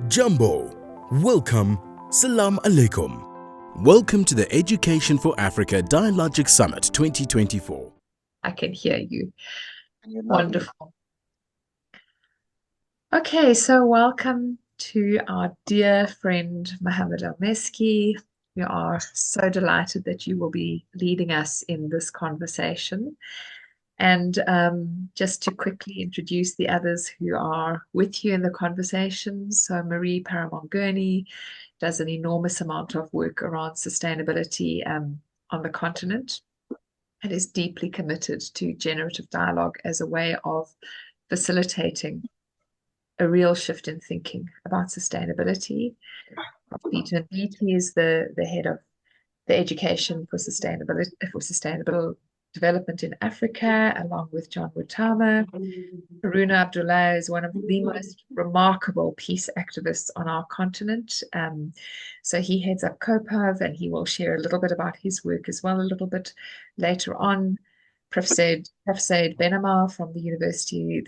Jumbo, welcome, Salam Alaikum. Welcome to the Education for Africa Dialogic Summit 2024. I can hear you. You're lovely. Wonderful. Okay, so welcome to our dear friend Mohammed Al-Meski. We are so delighted that you will be leading us in this conversation. And just to quickly introduce the others who are with you in the conversation. So Marie Paramon-Gurney does an enormous amount of work around sustainability on the continent and is deeply committed to generative dialogue as a way of facilitating a real shift in thinking about sustainability. Peter Beattie is the head of the Education for Sustainable Development in Africa, along with John Wutama. Haruna Abdullah is one of the most remarkable peace activists on our continent. So he heads up COPAV, and he will share a little bit about his work as well a little bit later on. Prof. Said Benamar from the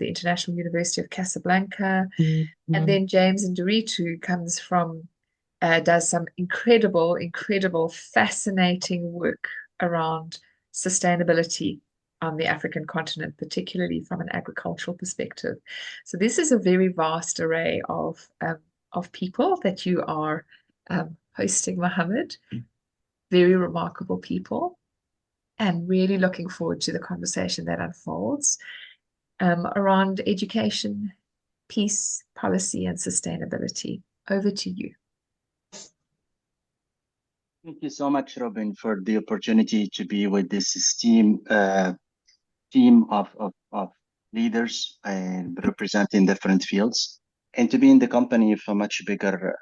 International University of Casablanca. And then James Nderitu comes from does some incredible, fascinating work around sustainability on the African continent, particularly from an agricultural perspective. So this is a very vast array of people that you are hosting, Mohammed. Very remarkable people, and really looking forward to the conversation that unfolds around education, peace, policy, and sustainability. Over to you. Thank you so much, Robin, for the opportunity to be with this esteemed team of leaders and representing different fields, and to be in the company of a much bigger,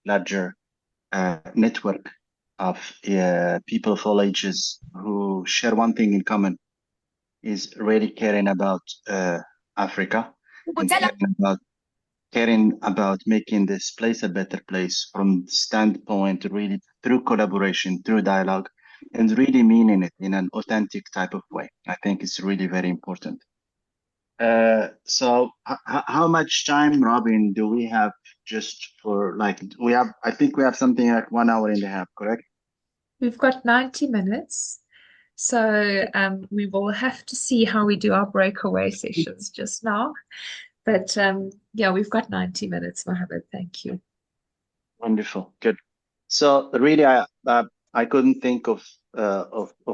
larger network of people of all ages who share one thing in common, is really caring about Africa and caring about making this place a better place from the standpoint really through collaboration, through dialogue, and really meaning it in an authentic type of way. I think it's really very important. So how much time, Robin, do we have just for I think we have something like 1 hour and a half, correct? We've got 90 minutes. So we will have to see how we do our breakaway sessions just now. But yeah, we've got 90 minutes, Mohammed. Thank you. Wonderful, good. So really, I couldn't think of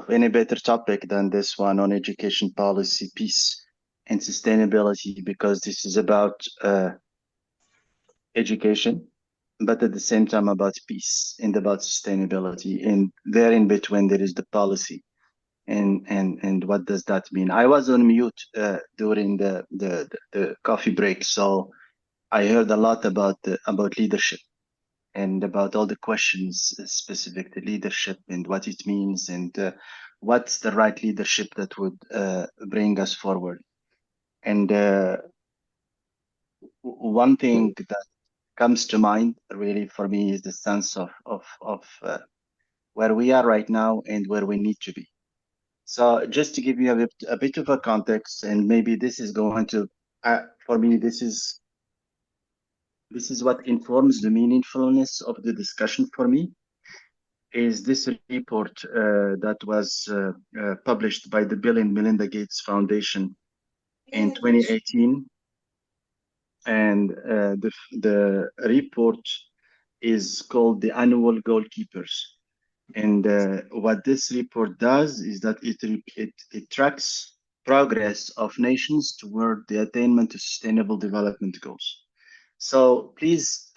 any better topic than this one on education policy, peace, and sustainability, because this is about education, but at the same time about peace and about sustainability. And there in between, there is the policy. And what does that mean? I was on mute during the coffee break, so I heard a lot about leadership and about all the questions specific to leadership and what it means and what's the right leadership that would bring us forward. And one thing that comes to mind really for me is the sense of where we are right now and where we need to be. So just to give you a bit of a context, and maybe this is going to, for me, this is what informs the meaningfulness of the discussion for me, is this report that was published by the Bill and Melinda Gates Foundation in 2018. And the report is called the Annual Goalkeepers. And what this report does is that it tracks progress of nations toward the attainment of sustainable development goals. So please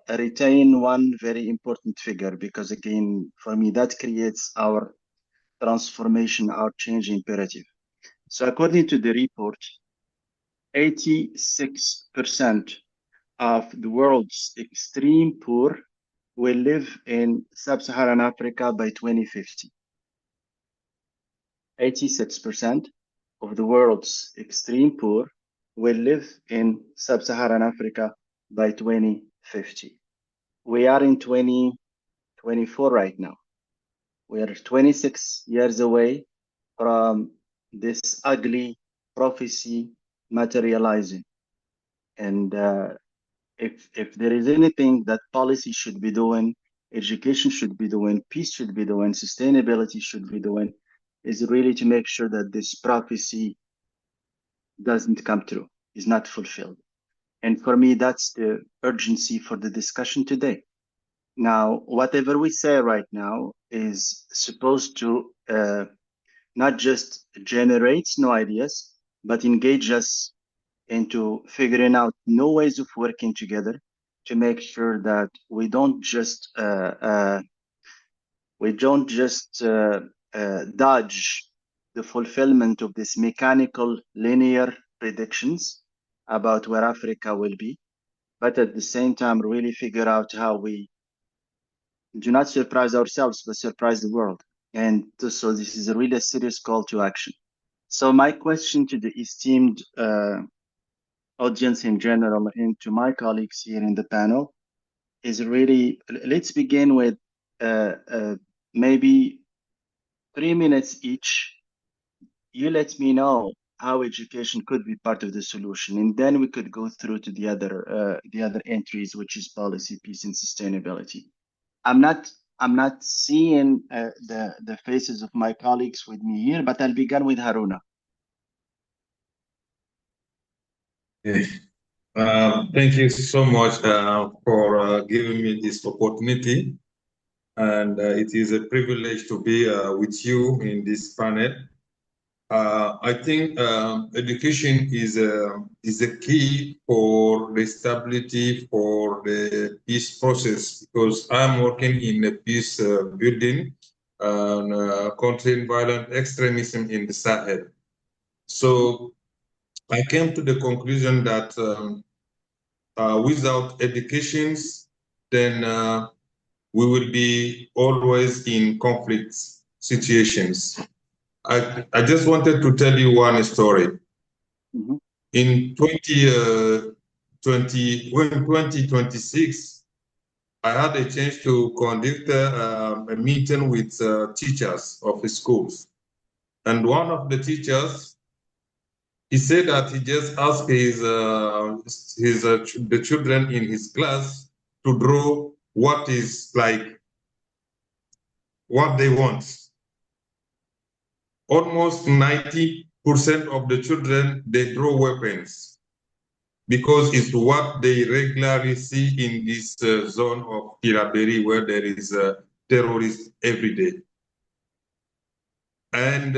retain one very important figure, because again, for me, that creates our transformation, our change imperative. So according to the report, 86% of the world's extreme poor will live in sub-Saharan Africa by 2050. 86% of the world's extreme poor will live in sub-Saharan Africa by 2050. We are in 2024 right now. We are 26 years away from this ugly prophecy materializing. And if there is anything that policy should be doing, education should be doing, peace should be doing, sustainability should be doing, is really to make sure that this prophecy doesn't come true, is not fulfilled. And for me, that's the urgency for the discussion today. Now, whatever we say right now is supposed to not just generate new ideas, but engage us into figuring out new ways of working together to make sure that we don't just dodge the fulfillment of this mechanical linear predictions about where Africa will be, but at the same time really figure out how we do not surprise ourselves but surprise the world. And so this is a really serious call to action. So my question to the esteemed audience in general and to my colleagues here in the panel is really, let's begin with maybe 3 minutes each. You let me know how education could be part of the solution, and then we could go through to the other entries, which is policy, peace, and sustainability. I'm not seeing the faces of my colleagues with me here, but I'll begin with Haruna. Thank you so much for giving me this opportunity. And it is a privilege to be with you in this panel. I think education is a key for the stability for the peace process, because I'm working in a peace building and controlling violent extremism in the Sahel. So I came to the conclusion that without educations, then we will be always in conflict situations. I just wanted to tell you one story. Mm-hmm. In 2026, I had a chance to conduct a meeting with teachers of the schools. And one of the teachers, he said that he just asked the children in his class to draw what is like what they want. Almost 90% of the children, they draw weapons because it's what they regularly see in this zone of Kiraberi, where there is terrorists every day. And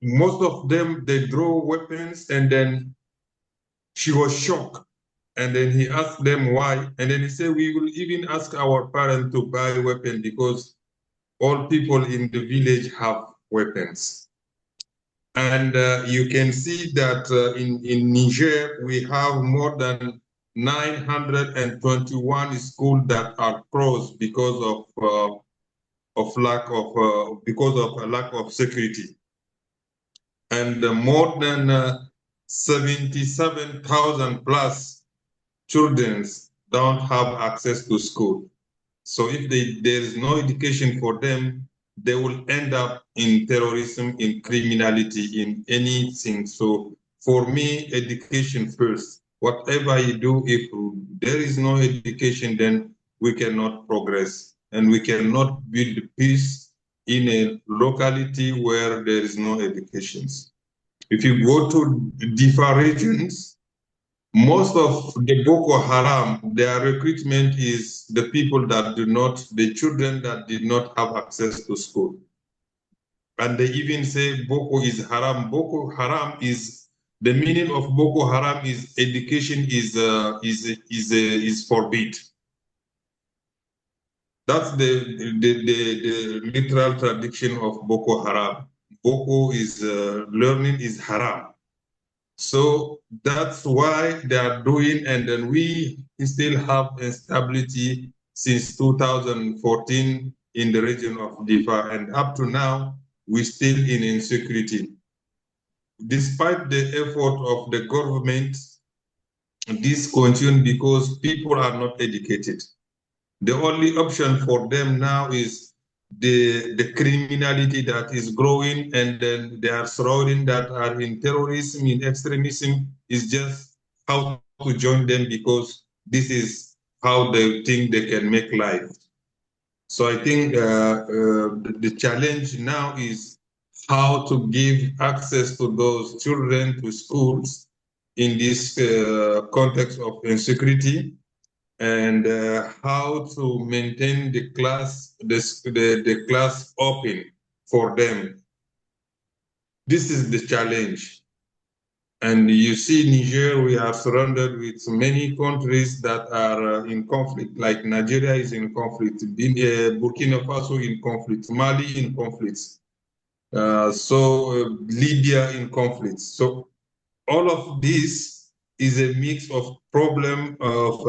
most of them, they draw weapons, and then she was shocked. And then he asked them why. And then he said, we will even ask our parents to buy weapons because all people in the village have weapons. And you can see that in Niger, we have more than 921 schools that are closed because of a lack of security, and more than 77,000 plus children don't have access to school. So if there is no education for them, they will end up in terrorism, in criminality, in anything. So for me, education first. Whatever you do, if there is no education, then we cannot progress, and we cannot build peace in a locality where there is no education. If you go to different regions, most of the Boko Haram, their recruitment is the people that the children that did not have access to school. And they even say Boko is Haram. Boko Haram is, the meaning of Boko Haram is education is forbid. That's the literal traduction of Boko Haram. Boko is learning is haram. So that's why they are doing, and then we still have instability since 2014 in the region of Difa, and up to now, we're still in insecurity. Despite the effort of the government, this continues because people are not educated. The only option for them now is the criminality that is growing, and then they are surrounding that are in terrorism, in extremism, is just how to join them because this is how they think they can make life. So I think the challenge now is how to give access to those children to schools in this context of insecurity, and how to maintain the class open for them. This is the challenge. And you see, Niger, we are surrounded with many countries that are in conflict, like Nigeria is in conflict, Burkina Faso in conflict, Mali in conflict, Libya in conflict. So all of this is a mix of problem of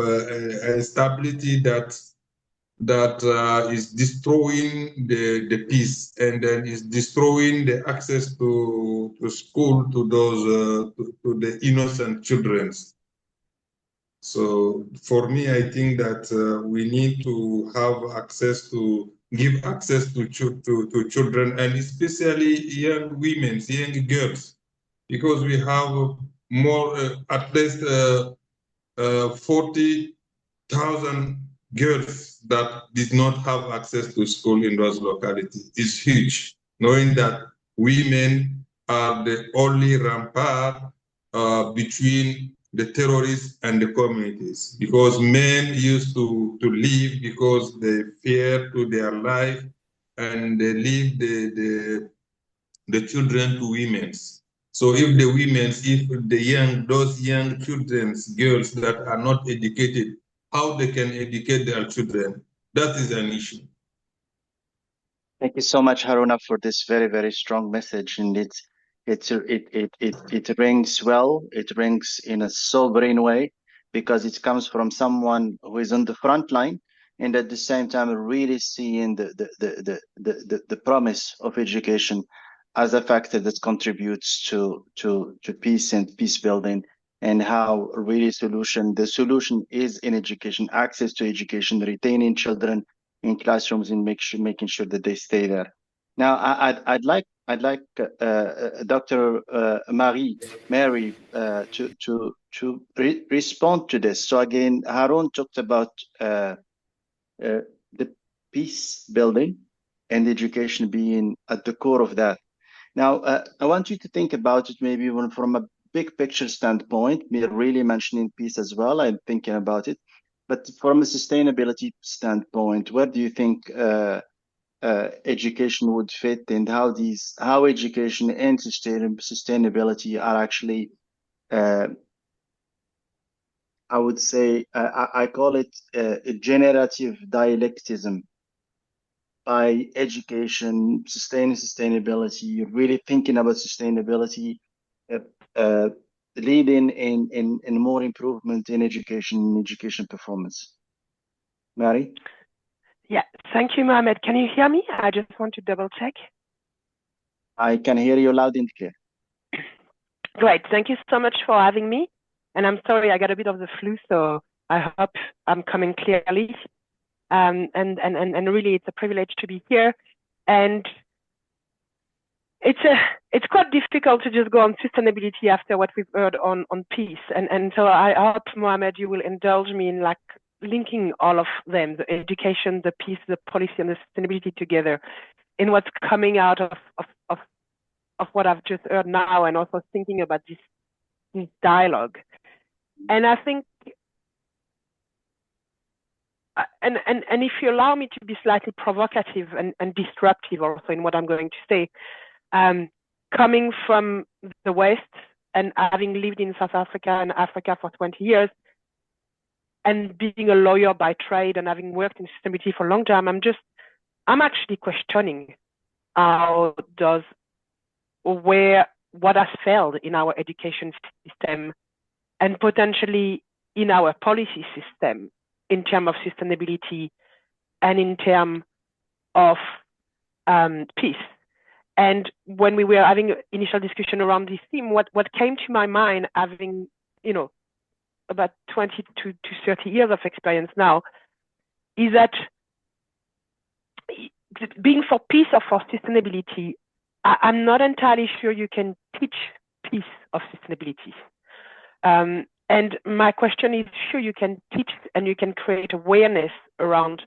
instability that is destroying the peace, and then is destroying the access to school to those to the innocent children. So for me, I think that we need to have access to give access to children, and especially young women, young girls, because we have more at least 40,000 girls that did not have access to school in those localities. Is huge, knowing that women are the only rampart between the terrorists and the communities, because men used to leave because they fear to their life, and they leave the children to women. So if those young children, girls that are not educated, how they can educate their children, that is an issue. Thank you so much, Haruna, for this very, very strong message. And it rings well. It rings in a sobering way, because it comes from someone who is on the front line, and at the same time really seeing the promise of education as a factor that contributes to peace and peace building, and how really the solution is in education, access to education, retaining children in classrooms, and making sure that they stay there. Now, I'd like Dr. Mary to respond to this. So again, Harun talked about the peace building and education being at the core of that. Now, I want you to think about it maybe even from a big picture standpoint. We're really mentioning peace as well. I'm thinking about it. But from a sustainability standpoint, where do you think education would fit, and how education and sustainability are actually, I would say, I call it a generative dialectism. By education, sustaining sustainability, really thinking about sustainability, leading in more improvement in education performance. Mary? Yeah, thank you, Mohamed. Can you hear me? I just want to double check. I can hear you loud and clear. Great, thank you so much for having me. And I'm sorry, I got a bit of the flu, so I hope I'm coming clearly. And really, it's a privilege to be here. And it's quite difficult to just go on sustainability after what we've heard on peace. And so I hope, Mohamed, you will indulge me in like linking all of them, the education, the peace, the policy, and the sustainability together in what's coming out of what I've just heard now, and also thinking about this dialogue. And I think, and if you allow me to be slightly provocative and disruptive also in what I'm going to say, coming from the West and having lived in South Africa and Africa for 20 years, and being a lawyer by trade and having worked in sustainability for a long time, I'm actually questioning what has failed in our education system and potentially in our policy system in terms of sustainability and in terms of peace. And when we were having initial discussion around this theme, what came to my mind, having, about 20 to 30 years of experience now, is that being for peace or for sustainability, I'm not entirely sure you can teach peace of sustainability. And my question is, sure, you can teach and you can create awareness around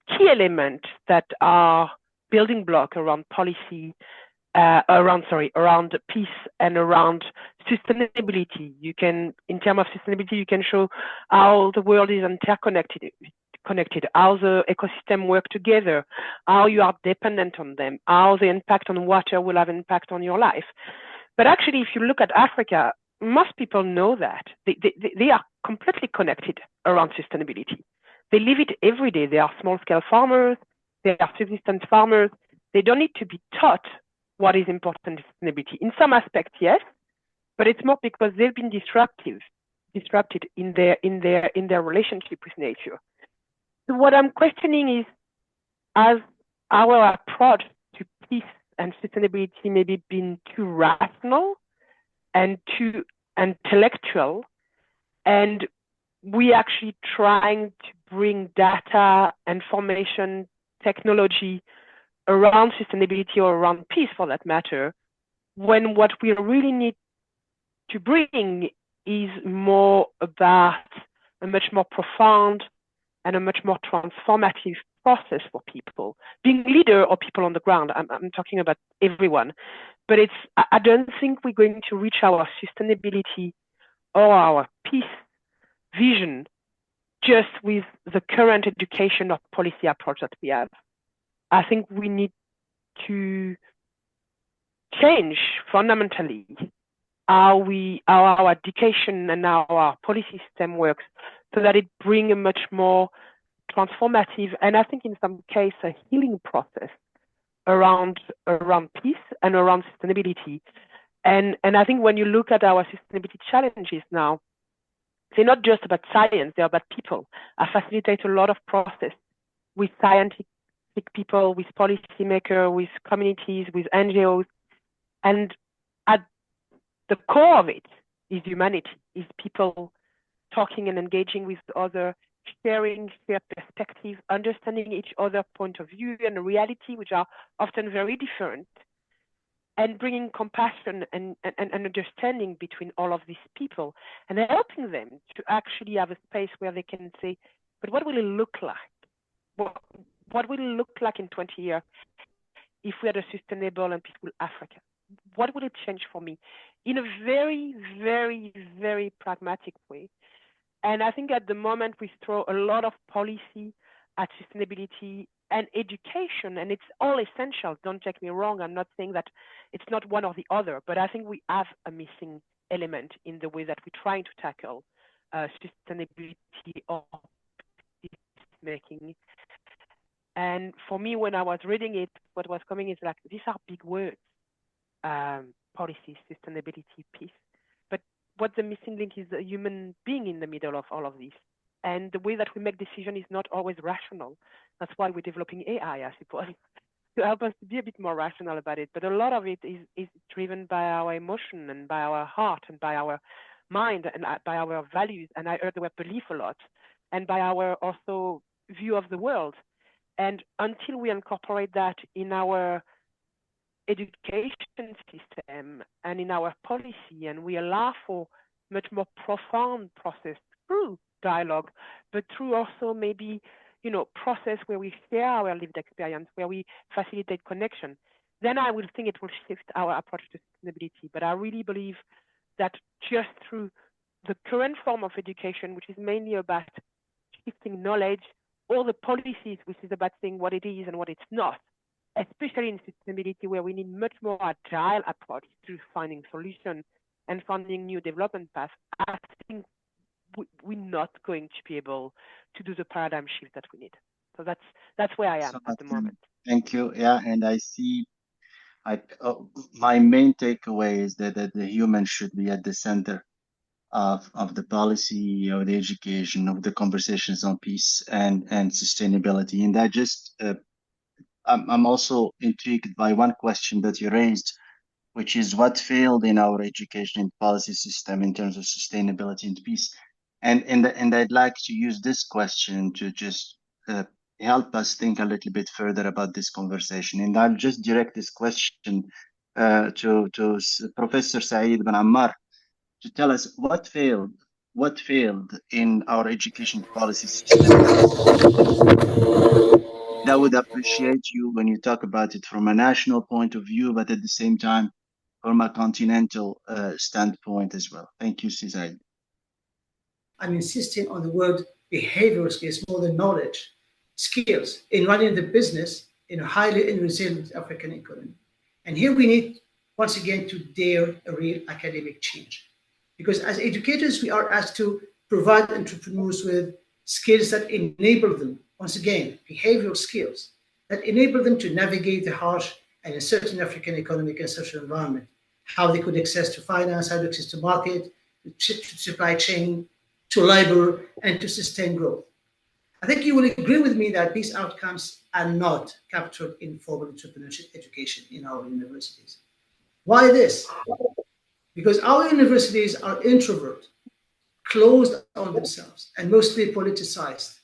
key elements that are building block around policy, around peace and around sustainability. You can, in terms of sustainability, you can show how the world is interconnected, how the ecosystem work together, how you are dependent on them, how the impact on water will have impact on your life. But actually, if you look at Africa, most people know that. They are completely connected around sustainability. They live it every day. They are small-scale farmers. They are subsistence farmers. They don't need to be taught what is important in sustainability. In some aspects, yes, but it's more because they've been disrupted in their relationship with nature. So what I'm questioning is, has our approach to peace and sustainability maybe been too rational and too intellectual, and we actually trying to bring data, information, technology around sustainability or around peace for that matter, when what we really need to bring is more about a much more profound and a much more transformative process for people, being leader or people on the ground. I'm talking about everyone, but I don't think we're going to reach our sustainability or our peace vision just with the current education or policy approach that we have. I think we need to change fundamentally how our education and how our policy system works, so that it brings a much more transformative, and I think in some case a healing process around peace and around sustainability. And I think when you look at our sustainability challenges now, they're not just about science, they're about people. I facilitate a lot of process with scientific people, with policymakers, with communities, with NGOs. And at the core of it is humanity, is people talking and engaging with others, sharing their perspective, understanding each other's point of view and reality, which are often very different, and bringing compassion and understanding between all of these people, and helping them to actually have a space where they can say, but what will it look like? What will it look like in 20 years if we had a sustainable and peaceful Africa? What will it change for me? In a very, very, very pragmatic way. And I think at the moment we throw a lot of policy at sustainability and education, and it's all essential. Don't take me wrong. I'm not saying that it's not one or the other, but I think we have a missing element in the way that we're trying to tackle sustainability or peacemaking. And for me, when I was reading it, what was coming is like, these are big words, policy, sustainability, peace. But what the missing link is the human being in the middle of all of this. And the way that we make decisions is not always rational. That's why we're developing AI, I suppose, to help us to be a bit more rational about it. But a lot of it is driven by our emotion and by our heart and by our mind and by our values. And I heard the word belief a lot, and by our also view of the world. And until we incorporate that in our education system and in our policy, and we allow for much more profound process through dialogue, but through also maybe, process where we share our lived experience, where we facilitate connection, then I would think it will shift our approach to sustainability. But I really believe that just through the current form of education, which is mainly about shifting knowledge, all the policies, which is about saying what it is and what it's not, especially in sustainability, where we need much more agile approach to finding solutions and finding new development paths, I think we're not going to be able to do the paradigm shift that we need. So that's where I am at the moment. Thank you. Yeah, and I see. My main takeaway is that the human should be at the center of the policy, of the education, of the conversations on peace and sustainability. And I just I'm also intrigued by one question that you raised, which is what failed in our education and policy system in terms of sustainability and peace. And I'd like to use this question to just help us think a little bit further about this conversation. And I'll just direct this question to Professor Saeed Ben Ammar to tell us what failed. what failed in our education policy system. I would appreciate you when you talk about it from a national point of view, but at the same time, from a continental standpoint as well. Thank you, Cesar. I'm insisting on the word behavioral skills more than knowledge. Skills in running the business in a highly and resilient African economy. And here we need, once again, to dare a real academic change. Because as educators, we are asked to provide entrepreneurs with skills that enable them, once again, behavioral skills, that enable them to navigate the harsh and uncertain African economic and social environment, how they could access to finance, how to access to market, to supply chain, to labor, and to sustain growth. I think you will agree with me that these outcomes are not captured in formal entrepreneurship education in our universities. Why this? Because our universities are introvert, closed on themselves, and mostly politicized.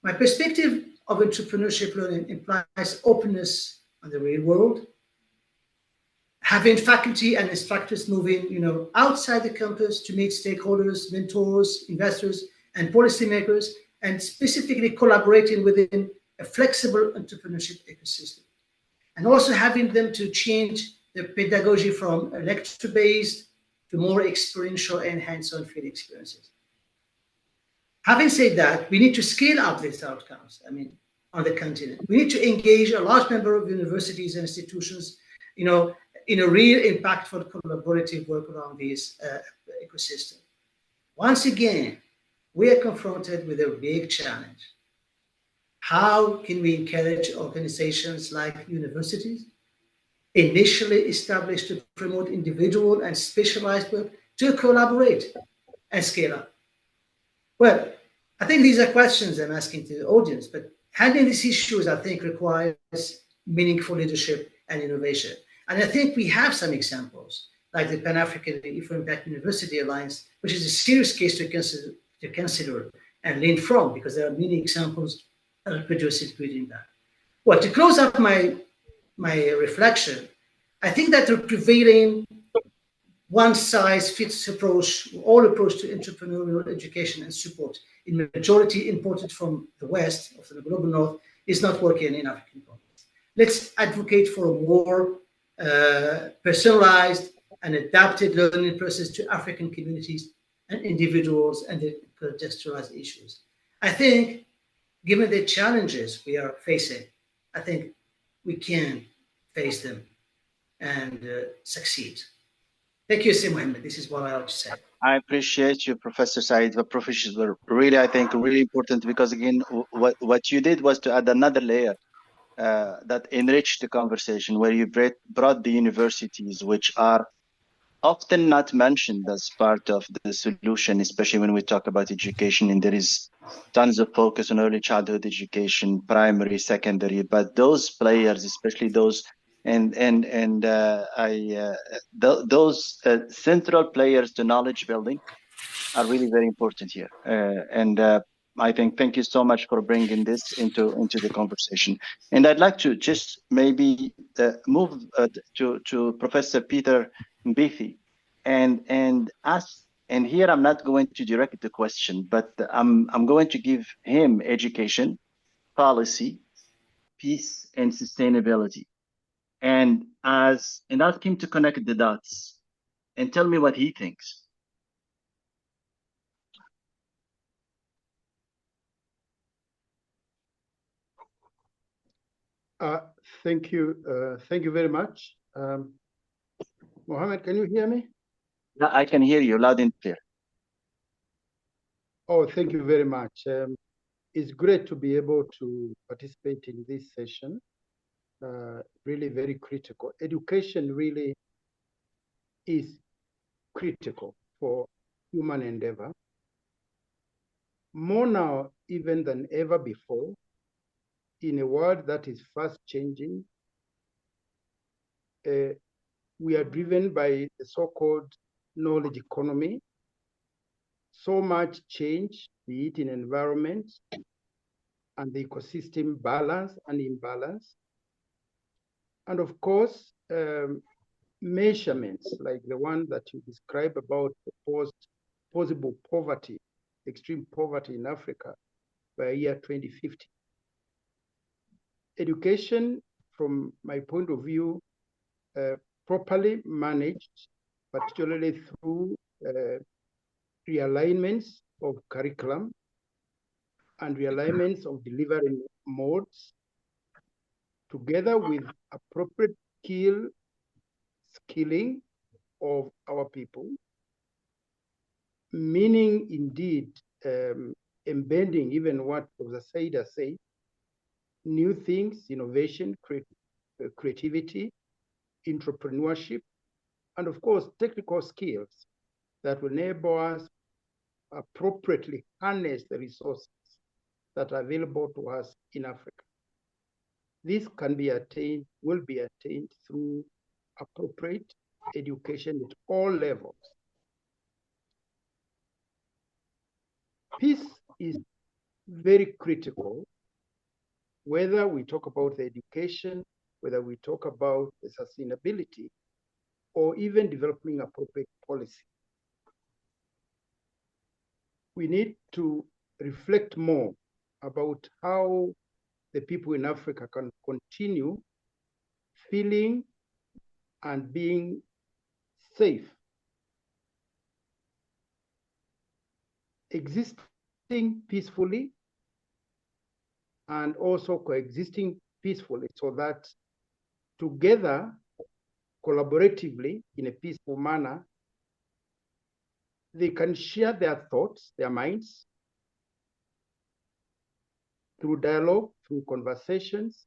My perspective of entrepreneurship learning implies openness on the real world, having faculty and instructors moving, outside the campus to meet stakeholders, mentors, investors, and policymakers, and specifically collaborating within a flexible entrepreneurship ecosystem. And also having them to change the pedagogy from lecture-based to more experiential and hands-on field experiences. Having said that, we need to scale up these outcomes, on the continent. We need to engage a large number of universities and institutions, in a real impactful collaborative work around this ecosystem. Once again, we are confronted with a big challenge. How can we encourage organizations like universities, initially established to promote individual and specialized work, to collaborate and scale up? Well, I think these are questions I'm asking to the audience, but handling these issues, I think, requires meaningful leadership and innovation. And I think we have some examples, like the Pan-African Eco-Impact University Alliance, which is a serious case to consider and learn from, because there are many examples that produce including that. Well, to close up my reflection, I think that the prevailing one-size-fits approach to entrepreneurial education and support, in majority imported from the West, of the global North, is not working in African context. Let's advocate for a more personalized and adapted learning process to African communities and individuals and the contextualized issues. I think, given the challenges we are facing, I think we can face them and succeed. Thank you, Sir Mohammed. This is what I have to say. I appreciate you, Professor Said. The professions were really, I think, really important because, again, what you did was to add another layer that enriched the conversation, where you brought the universities, which are often not mentioned as part of the solution, especially when we talk about education. And there is tons of focus on early childhood education, primary, secondary, but those players, especially those those central players to knowledge building, are really very important here. I think, thank you so much for bringing this into the conversation. And I'd like to just maybe move to Professor Peter Mbithi and ask. And here I'm not going to direct the question, but I'm going to give him education, policy, peace, and sustainability, and ask him to connect the dots and tell me what he thinks. Thank you. Thank you very much. Mohammed, can you hear me? Yeah, I can hear you loud and clear. Oh, thank you very much. It's great to be able to participate in this session. Really very critical. Education really is critical for human endeavor. More now even than ever before, in a world that is fast changing. We are driven by the so-called knowledge economy. So much change, be it in environment and the ecosystem balance and imbalance. And of course, measurements like the one that you describe about the possible poverty, extreme poverty in Africa by year 2050. Education, from my point of view, properly managed, particularly through realignments of curriculum and realignments of delivery modes, together with appropriate skilling of our people, meaning indeed embedding even what Professor Saida said, new things, innovation, creativity, entrepreneurship, and of course, technical skills that will enable us appropriately harness the resources that are available to us in Africa. This can be attained, will be attained through appropriate education at all levels. Peace is very critical, whether we talk about the education, whether we talk about the sustainability, or even developing appropriate policy. We need to reflect more about how the people in Africa can continue feeling and being safe, existing peacefully, and also coexisting peacefully, so that together, collaboratively, in a peaceful manner, they can share their thoughts, their minds, through dialogue, through conversations,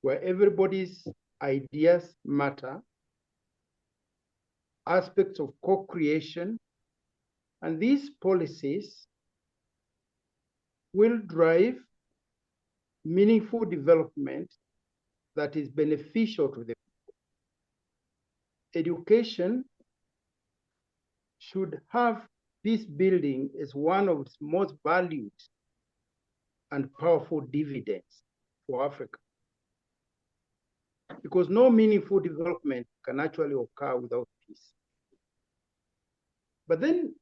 where everybody's ideas matter, aspects of co-creation, and these policies will drive meaningful development that is beneficial to the people. Education should have peace building as one of its most valued and powerful dividends for Africa, because no meaningful development can actually occur without peace. But then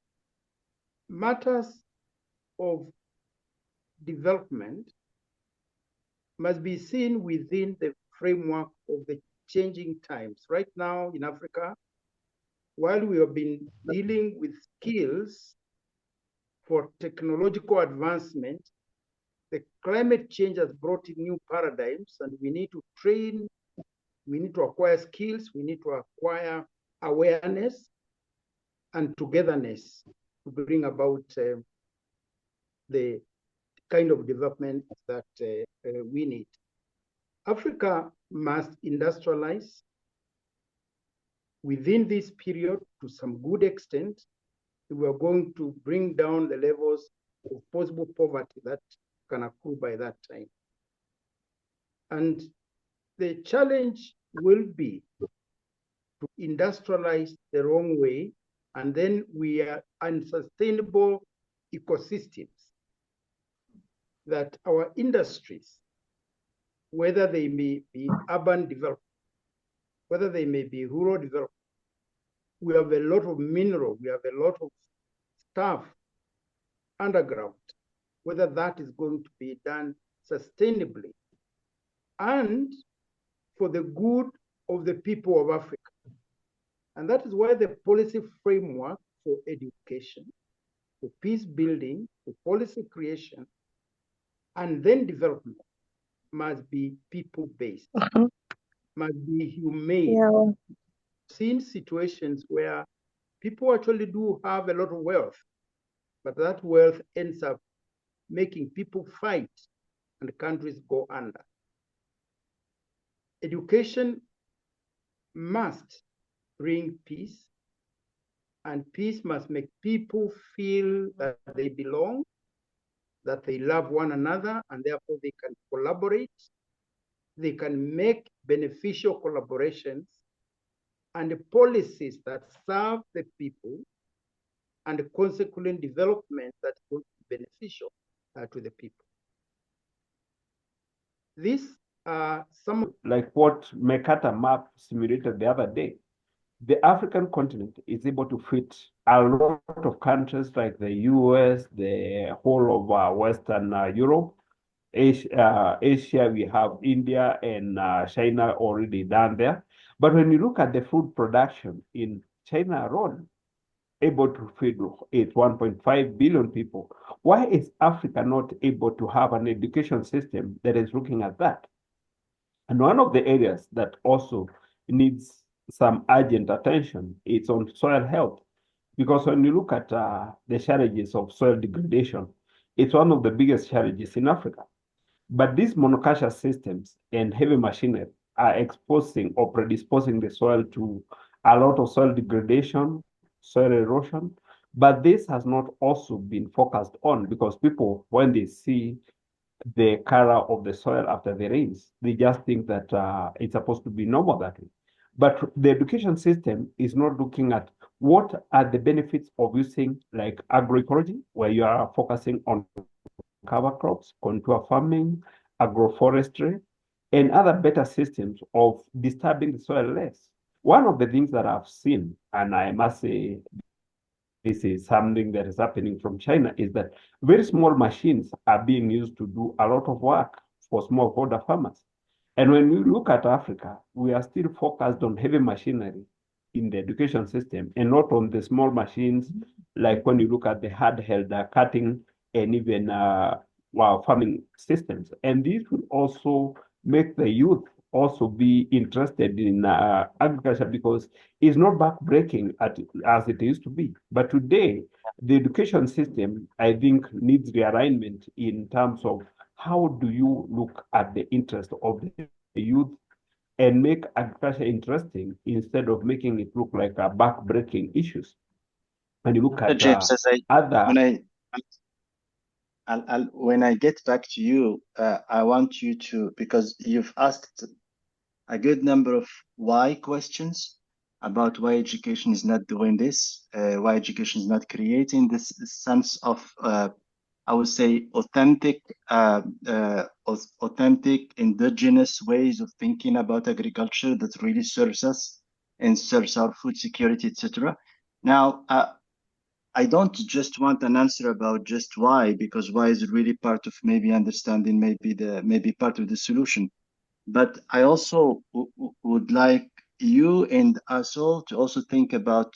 matters of development must be seen within the framework of the changing times. Right now in Africa, while we have been dealing with skills for technological advancement, the climate change has brought in new paradigms, and we need to train, we need to acquire skills, we need to acquire awareness and togetherness to bring about the kind of development that we need. Africa must industrialize within this period to some good extent if we are going to bring down the levels of possible poverty that can accrue by that time. And the challenge will be to industrialize the wrong way, and then we are unsustainable ecosystems that our industries, whether they may be urban development, whether they may be rural development, we have a lot of mineral, we have a lot of stuff underground, whether that is going to be done sustainably and for the good of the people of Africa. And that is why the policy framework for education, for peace building, for policy creation, and then development must be people-based, must be humane. Yeah. Seen situations where people actually do have a lot of wealth, but that wealth ends up making people fight and countries go under. Education must bring peace, and peace must make people feel that they belong, that they love one another, and therefore they can collaborate, they can make beneficial collaborations and policies that serve the people, and consequent development that will be beneficial to the people. These are some like what Mercator map simulated the other day. the African continent is able to fit a lot of countries like the US, the whole of Western Europe. Asia, we have India and China already down there. But when you look at the food production in China alone, able to feed its 1.5 billion people, why is Africa not able to have an education system that is looking at that? And one of the areas that also needs some urgent attention is on soil health. Because when you look at the challenges of soil degradation, it's one of the biggest challenges in Africa. But these monoculture systems and heavy machinery are exposing or predisposing the soil to a lot of soil degradation, soil erosion. But this has not also been focused on because people, when they see the color of the soil after the rains, they just think that it's supposed to be normal that way. But the education system is not looking at what are the benefits of using like agroecology, where you are focusing on cover crops, contour farming, agroforestry, and other better systems of disturbing the soil less. One of the things that I've seen, and I must say this is something that is happening from China, is that very small machines are being used to do a lot of work for smallholder farmers. And when we look at Africa, we are still focused on heavy machinery in the education system and not on the small machines, like when you look at the handheld cutting and even farming systems. And this will also make the youth also be interested in agriculture because it's not backbreaking as it used to be. But today, the education system, I think, needs realignment in terms of how do you look at the interest of the youth and make agriculture interesting instead of making it look like a backbreaking issues. When you look at James, other when I get back to you, I want you to, because you've asked a good number of why questions about why education is not doing this, why education is not creating this sense of, I would say, authentic indigenous ways of thinking about agriculture that really serves us and serves our food security, etc. Now, I don't just want an answer about just why, because why is really part of maybe understanding maybe part of the solution. But I also would like you and us all to also think about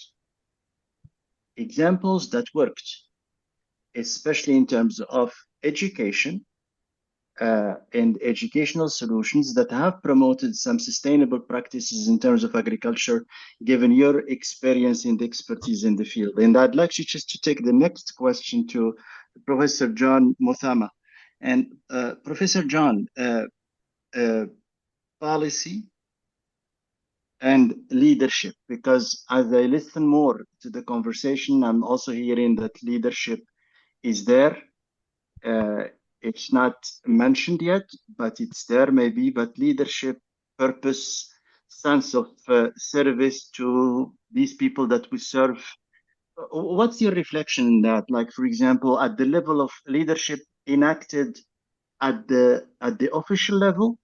examples that worked, especially in terms of education and educational solutions that have promoted some sustainable practices in terms of agriculture, given your experience and expertise in the field. And I'd like you just to take the next question to Professor John Muthama. And Professor John, policy and leadership, because as I listen more to the conversation, I'm also hearing that leadership is there. It's not mentioned yet, but it's there maybe. But leadership, purpose, sense of service to these people that we serve. What's your reflection in that? Like, for example, at the level of leadership enacted at the official level,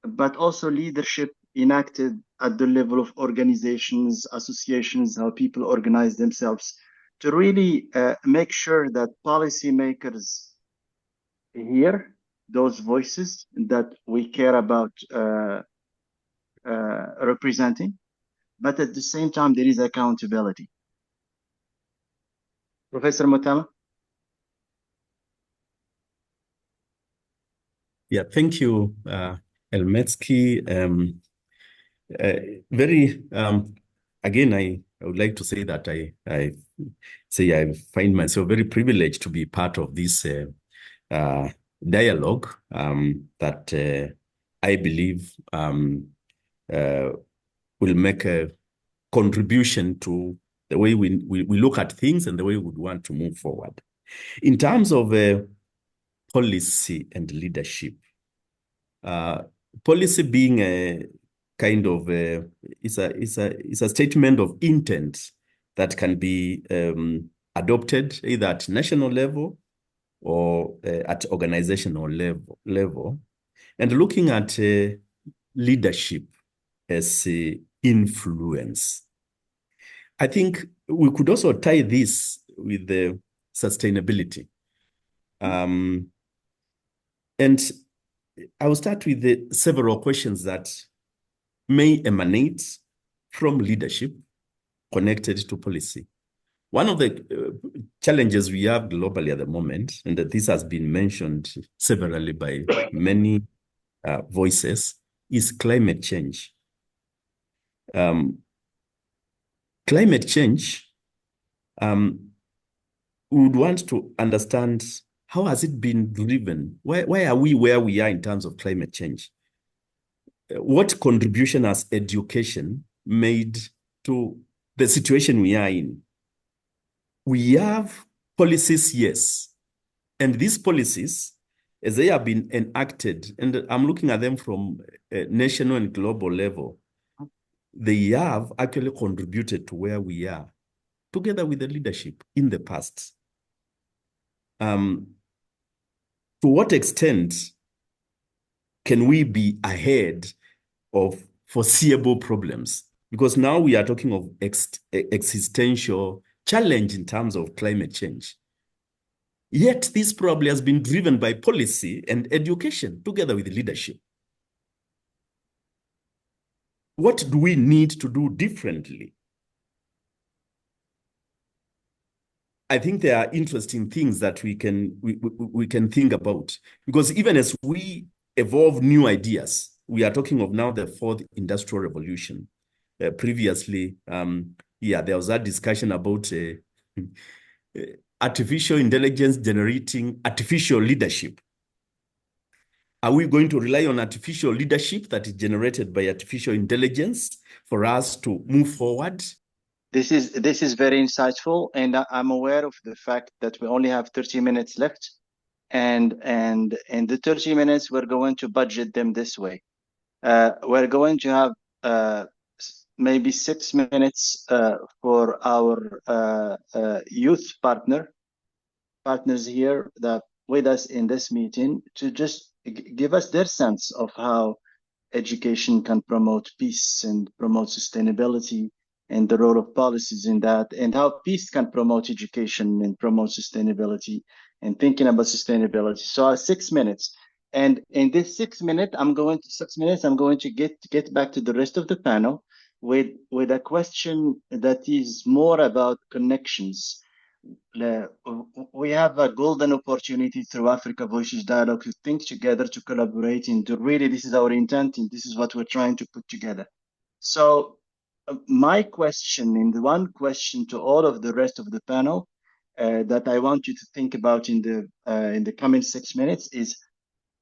but also leadership enacted at the level of organizations, associations, how people organize themselves, to really make sure that policymakers hear those voices that we care about representing, but at the same time, there is accountability. Professor Mutala? Yeah, thank you, Elmetsky. Again, I would like to say that I find myself very privileged to be part of this dialogue that I believe will make a contribution to the way we look at things and the way we would want to move forward. In terms of policy and leadership, policy being a kind of is a statement of intent that can be adopted either at national level or at organizational level, and looking at leadership as influence. I think we could also tie this with the sustainability. And I will start with the several questions that may emanate from leadership connected to policy. One of the challenges we have globally at the moment, and that this has been mentioned severally by many voices, is climate change. Climate change, we would want to understand how has it been driven? Why are we where we are in terms of climate change? What contribution has education made to the situation we are in? We have policies, yes. And these policies, as they have been enacted, and I'm looking at them from a national and global level, they have actually contributed to where we are, together with the leadership in the past. To what extent can we be ahead of foreseeable problems? Because now we are talking of existential challenge in terms of climate change. Yet this probably has been driven by policy and education together with leadership. What do we need to do differently? I think there are interesting things that we can think about, because even as we evolve new ideas, we are talking of now the fourth industrial revolution. Previously, there was that discussion about artificial intelligence generating artificial leadership. Are we going to rely on artificial leadership that is generated by artificial intelligence for us to move forward? This is very insightful, and I'm aware of the fact that we only have 30 minutes left, and the 30 minutes we're going to budget them this way. We're going to have maybe 6 minutes for our youth partners here that with us in this meeting to just give us their sense of how education can promote peace and promote sustainability, and the role of policies in that, and how peace can promote education and promote sustainability and thinking about sustainability. So 6 minutes. And in this 6 minutes, I'm going to get back to the rest of the panel with a question that is more about connections. We have a golden opportunity through Africa Voices Dialogue to think together, to collaborate, and to really, this is our intent, and this is what we're trying to put together. So my question, and the one question to all of the rest of the panel that I want you to think about in the coming 6 minutes is,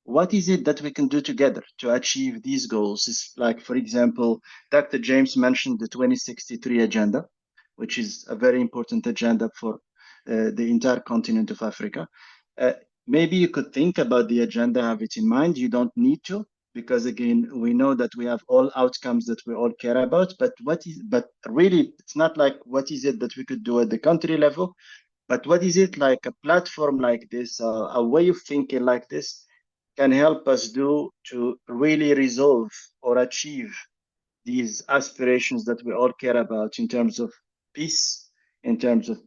what is it that we can do together to achieve these goals? It's like, for example, Dr. James mentioned the 2063 agenda, which is a very important agenda for the entire continent of Africa. Maybe you could think about the agenda, have it in mind. You don't need to, because again, we know that we have all outcomes that we all care about. But really, it's not like what is it that we could do at the country level, but what is it like a platform like this, a way of thinking like this can help us do to really resolve or achieve these aspirations that we all care about in terms of peace, in terms of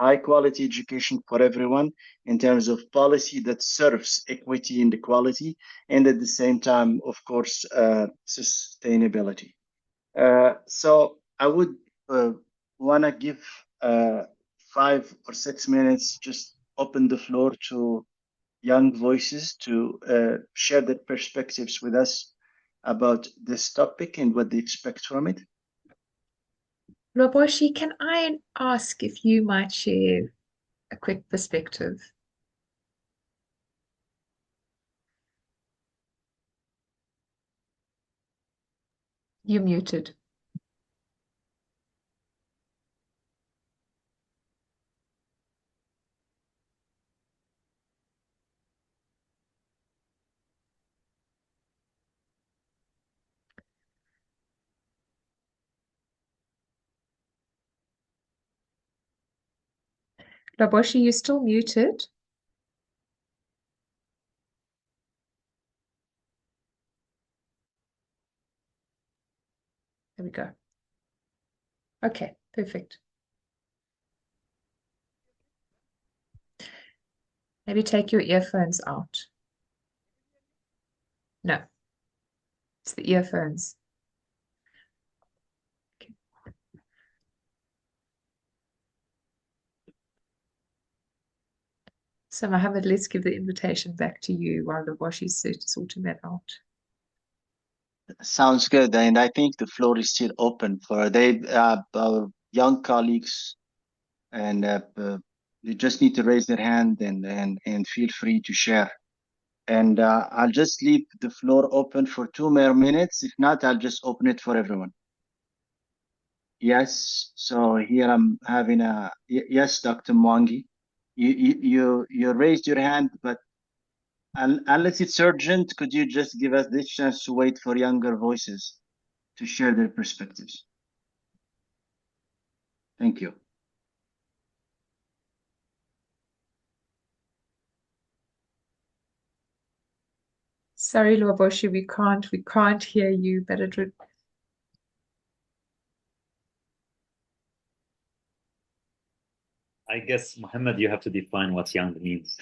high quality education for everyone, in terms of policy that serves equity and equality, and at the same time, of course, sustainability. So I would want to give 5 or 6 minutes, just open the floor to young voices to share their perspectives with us about this topic and what they expect from it. Lwaboshi, can I ask if you might share a quick perspective? You're muted. Lwaboshi, you're still muted. There we go. Okay. Perfect. Maybe take your earphones out. No, it's the earphones. Okay. So Mohammed, let's give the invitation back to you while Luboshi's sorting that out. Sounds good. And I think the floor is still open for our young colleagues, and they just need to raise their hand and feel free to share. And I'll just leave the floor open for 2 more minutes. If not, I'll just open it for everyone. Yes. So here I'm having yes, Dr. Mwangi. You raised your hand, but unless it's urgent, could you just give us this chance to wait for younger voices to share their perspectives? Thank you. Sorry, Luaboshi, we can't hear you, but it would. I guess, Mohammed, you have to define what young means.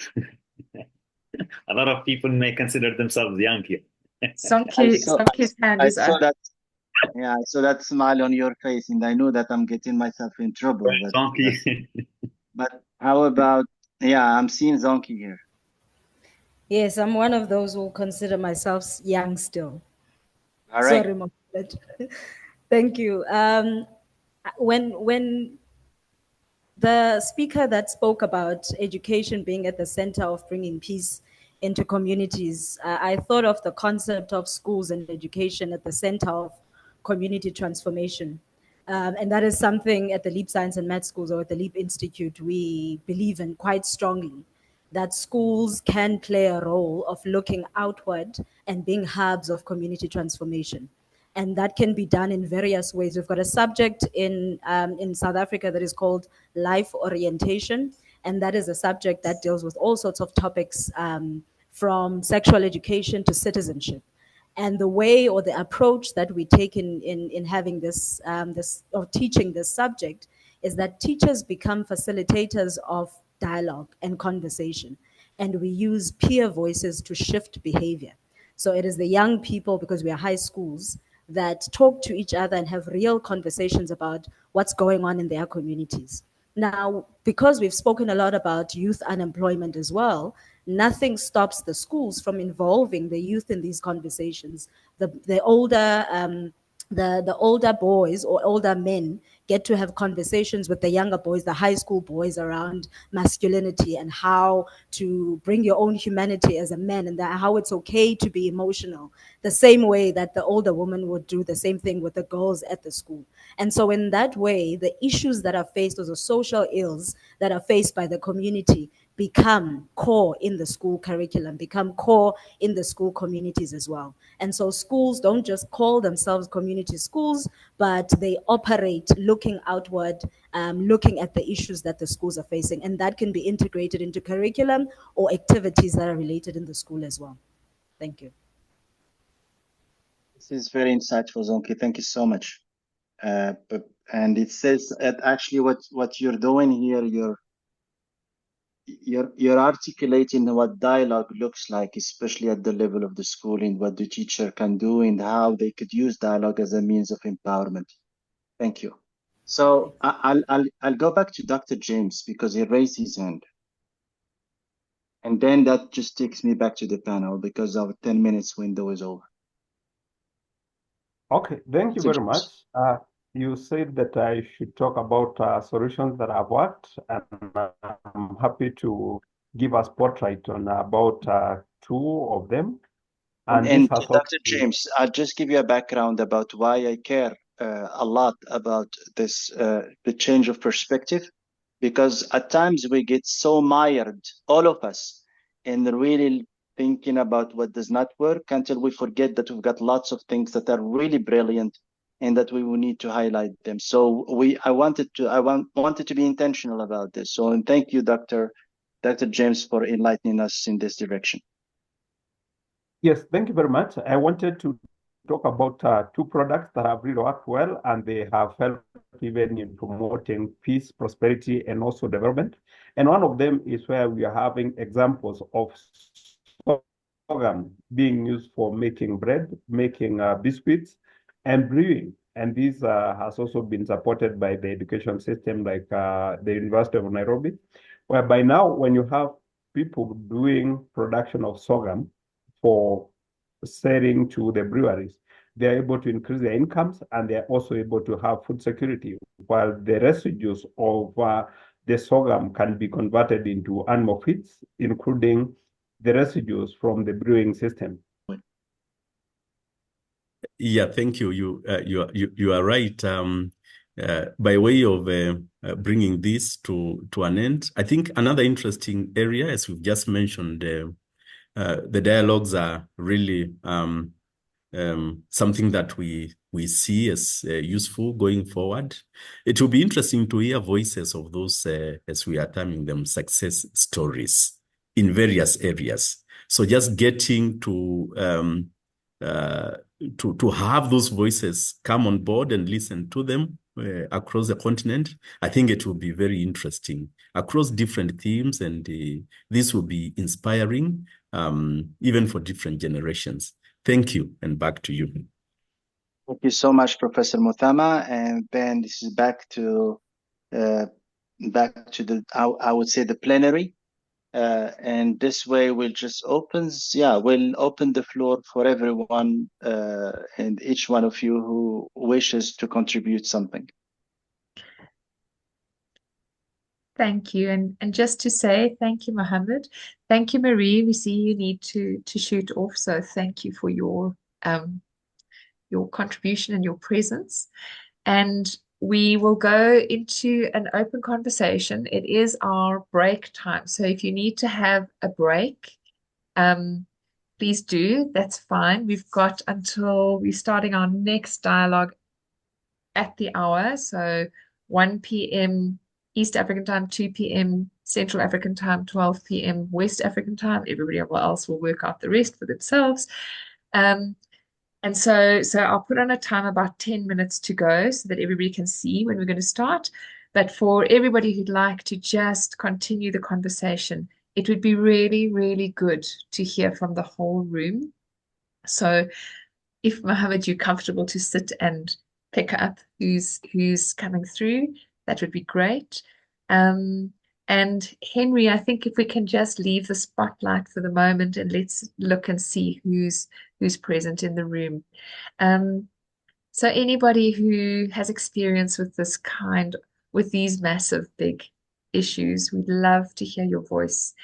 A lot of people may consider themselves young here. Zonki's hand is up. I saw that smile on your face, and I knew that I'm getting myself in trouble. Zonki. But how about, I'm seeing Zonki here. Yes, I'm one of those who consider myself young still. All right. Sorry, Mohammed. Thank you. When the speaker that spoke about education being at the center of bringing peace into communities, I thought of the concept of schools and education at the center of community transformation. And that is something at the Leap Science and Math Schools, or at the Leap Institute, we believe in quite strongly, that schools can play a role of looking outward and being hubs of community transformation. And that can be done in various ways. We've got a subject in South Africa that is called life orientation. And that is a subject that deals with all sorts of topics, from sexual education to citizenship. And the way or the approach that we take in having this or teaching this subject is that teachers become facilitators of dialogue and conversation. And we use peer voices to shift behavior. So it is the young people, because we are high schools, that talk to each other and have real conversations about what's going on in their communities. Now, because we've spoken a lot about youth unemployment as well, nothing stops the schools from involving the youth in these conversations. The older boys or older men get to have conversations with the younger boys, the high school boys, around masculinity and how to bring your own humanity as a man, and how it's okay to be emotional, the same way that the older woman would do the same thing with the girls at the school. And so in that way, the issues that are faced, or the social ills that are faced by the community, become core in the school curriculum, become core in the school communities as well. And so schools don't just call themselves community schools, but they operate looking outward, looking at the issues that the schools are facing. And that can be integrated into curriculum or activities that are related in the school as well. Thank you. This is very insightful, Zonki. Thank you so much. And it says that actually what you're doing here, you're articulating what dialogue looks like, especially at the level of the school, and what the teacher can do and how they could use dialogue as a means of empowerment. Thank you. So I'll go back to Dr. James because he raised his hand. And then that just takes me back to the panel because our 10 minutes window is over. Okay, thank you very much. You said that I should talk about solutions that have worked, and I'm happy to give a spotlight on about 2 of them. And Dr. James, I'll just give you a background about why I care a lot about this, the change of perspective, because at times we get so mired, all of us, in really thinking about what does not work until we forget that we've got lots of things that are really brilliant and that we will need to highlight them. So I wanted to be intentional about this. So, and thank you, Dr. James, for enlightening us in this direction. Yes, thank you very much. I wanted to talk about two products that have really worked well, and they have helped even in promoting peace, prosperity, and also development. And one of them is where we are having examples of sorghum being used for making bread, making biscuits, and brewing. And this has also been supported by the education system, like the University of Nairobi, whereby now when you have people doing production of sorghum for selling to the breweries, they're able to increase their incomes, and they're also able to have food security, while the residues of the sorghum can be converted into animal feeds, including the residues from the brewing system. Yeah, thank you. You are right. By way of bringing this to an end, I think another interesting area, as we've just mentioned, the dialogues are really something that we see as useful going forward. It will be interesting to hear voices of those, as we are terming them, success stories in various areas. So just getting to have those voices come on board and listen to them across the continent, I think it will be very interesting across different themes, and this will be inspiring even for different generations. Thank you, and back to you. Thank you so much, Professor Muthama. And Ben, this is back to the I would say the plenary. And this way we'll open the floor for everyone and each one of you who wishes to contribute something. Thank you. And just to say, thank you, Mohammed. Thank you, Marie. We see you need to shoot off. So thank you for your contribution and your presence. And we will go into an open conversation. It is our break time. So if you need to have a break, please do. That's fine. We've got until we're starting our next dialogue at the hour. So 1 p.m. East African time, 2 p.m. Central African time, 12 p.m. West African time. Everybody else will work out the rest for themselves. And so I'll put on a time about 10 minutes to go so that everybody can see when we're going to start. But for everybody who'd like to just continue the conversation, it would be really, really good to hear from the whole room. So if, Mohammed, you're comfortable to sit and pick up who's coming through, that would be great. And Henry, I think if we can just leave the spotlight for the moment and let's look and see who's present in the room. So anybody who has experience with with these massive big issues, we'd love to hear your voice.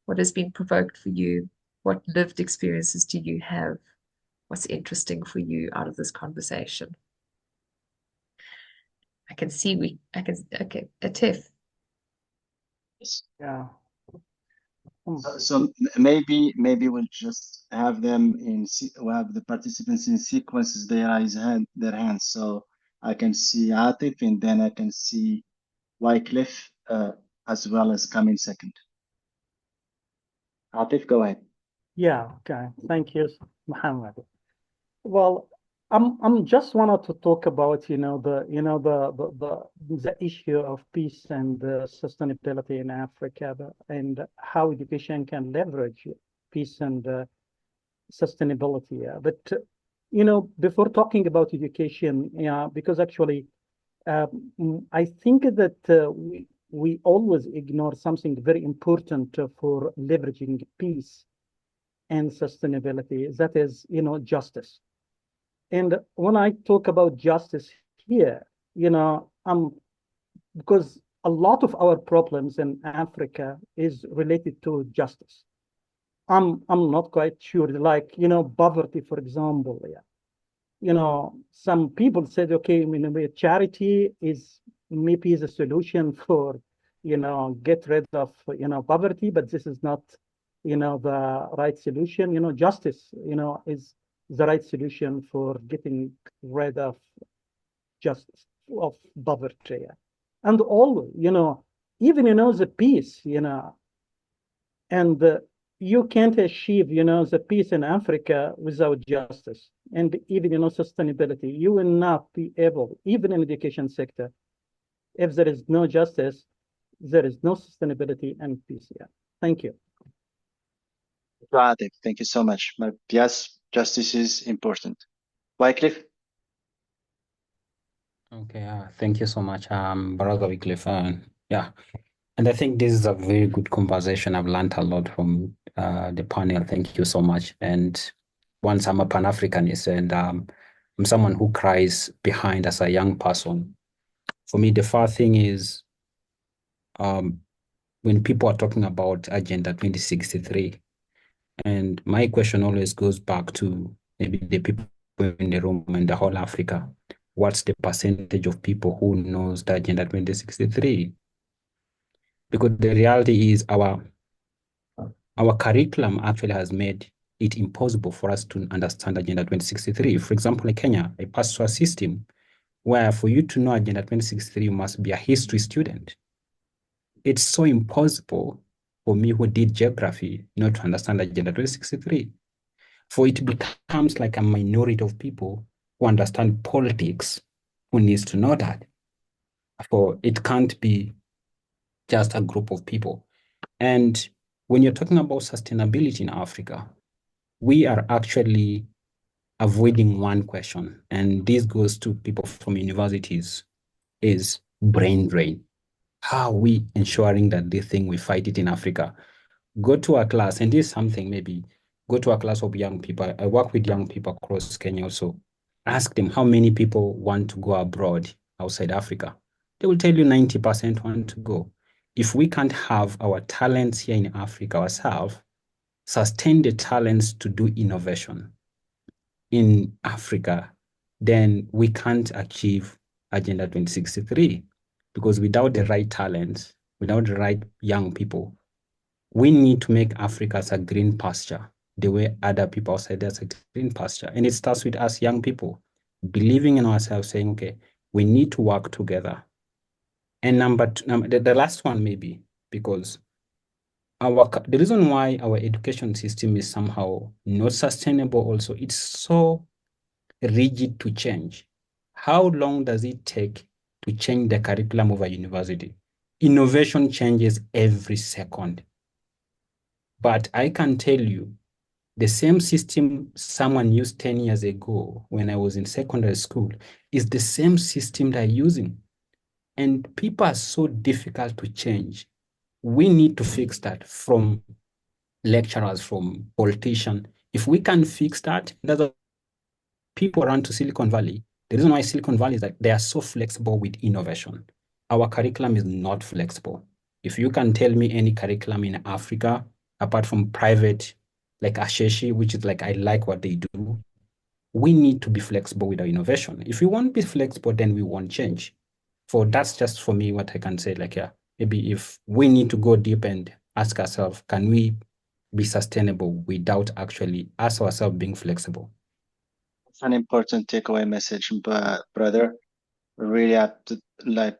What has been provoked for you? What lived experiences do you have? What's interesting for you out of this conversation? Okay, Atif. Yeah. So maybe we'll just have them we'll have the participants in sequences. They raise their hands, so I can see Atif, and then I can see Wycliffe as well as coming second. Atif, go ahead. Yeah. Okay. Thank you, Mohammed. Well, I'm just wanted to talk about the issue of peace and sustainability in Africa, and how education can leverage peace and sustainability. But before talking about education, because actually I think that we always ignore something very important for leveraging peace and sustainability. That is, justice. And when I talk about justice here, because a lot of our problems in Africa is related to justice. I'm not quite sure, like, poverty, for example. Yeah. Some people said, okay, charity is maybe the solution for, get rid of, poverty, but this is not, the right solution. Justice, is the right solution for getting rid of justice, of poverty. And all, even, the peace, and you can't achieve, the peace in Africa without justice and even, sustainability. You will not be able, even in the education sector, if there is no justice, there is no sustainability and peace. Yeah. Thank you. Thank you so much. But yes, justice is important. Wycliffe? Okay, thank you so much, Brother Wycliffe. Yeah, and I think this is a very good conversation. I've learned a lot from the panel. Thank you so much. And once I'm a Pan-Africanist, and I'm someone who cries behind as a young person. For me, the first thing is when people are talking about Agenda 2063, and my question always goes back to maybe the people in the room and the whole Africa. What's the percentage of people who knows the Agenda 2063? Because the reality is our curriculum actually has made it impossible for us to understand Agenda 2063. For example, in Kenya, I passed through a system where for you to know Agenda 2063, you must be a history student. It's so impossible for me who did geography not to understand Agenda 2063. For it becomes like a minority of people who understand politics who needs to know that. For it can't be just a group of people. And when you're talking about sustainability in Africa, we are actually avoiding one question, and this goes to people from universities, is brain drain. How are we ensuring that this thing, we fight it in Africa? Go to a class, and this is something maybe, go to a class of young people. I work with young people across Kenya also. Ask them how many people want to go abroad outside Africa. They will tell you 90% want to go. If we can't have our talents here in Africa ourselves, sustain the talents to do innovation in Africa, then we can't achieve Agenda 2063. Because without the right talents, without the right young people, we need to make Africa as a green pasture, the way other people outside there's a green pasture. And it starts with us young people believing in ourselves, saying, okay, we need to work together. And the last one maybe, because the reason why our education system is somehow not sustainable also, it's so rigid to change. How long does it take to change the curriculum of a university? Innovation changes every second. But I can tell you, the same system someone used 10 years ago when I was in secondary school is the same system they're using. And people are so difficult to change. We need to fix that from lecturers, from politicians. If we can fix that, that's why people run to Silicon Valley. The reason why Silicon Valley is that they are so flexible with innovation. Our curriculum is not flexible. If you can tell me any curriculum in Africa, apart from private, like Asheshi, which is like, I like what they do, we need to be flexible with our innovation. If we won't be flexible, then we won't change. So that's just for me what I can say. Like, yeah, maybe if we need to go deep and ask ourselves, can we be sustainable without actually us ourselves being flexible? It's an important takeaway message, brother. Really have to like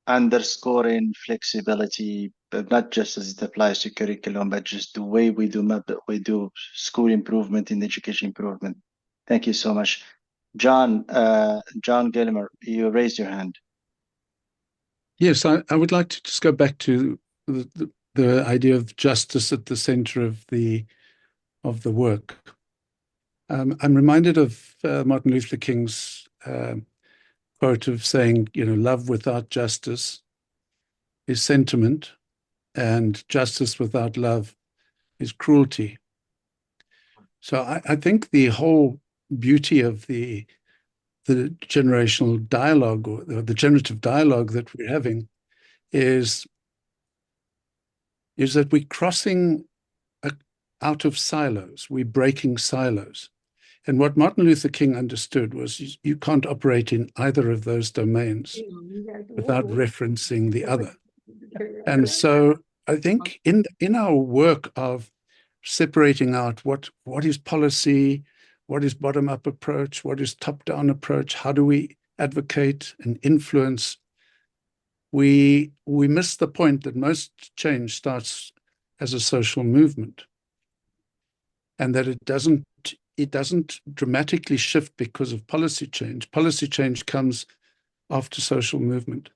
underscoring flexibility, but not just as it applies to curriculum, but just the way we do school improvement and education improvement. Thank you so much. John Gilmer, you raised your hand. Yes, I would like to just go back to the idea of justice at the center of the work. I'm reminded of Martin Luther King's quote of saying, love without justice is sentiment, and justice without love is cruelty. So I think the whole beauty of the generational dialogue, or the generative dialogue that we're having, is that we're crossing out of silos. We're breaking silos. And what Martin Luther King understood was you can't operate in either of those domains without referencing the other. And so I think in our work of separating out what is policy, what is bottom-up approach, what is top-down approach, how do we advocate and influence, we miss the point that most change starts as a social movement. and that it doesn't dramatically shift because of policy change. Policy change comes after social movement.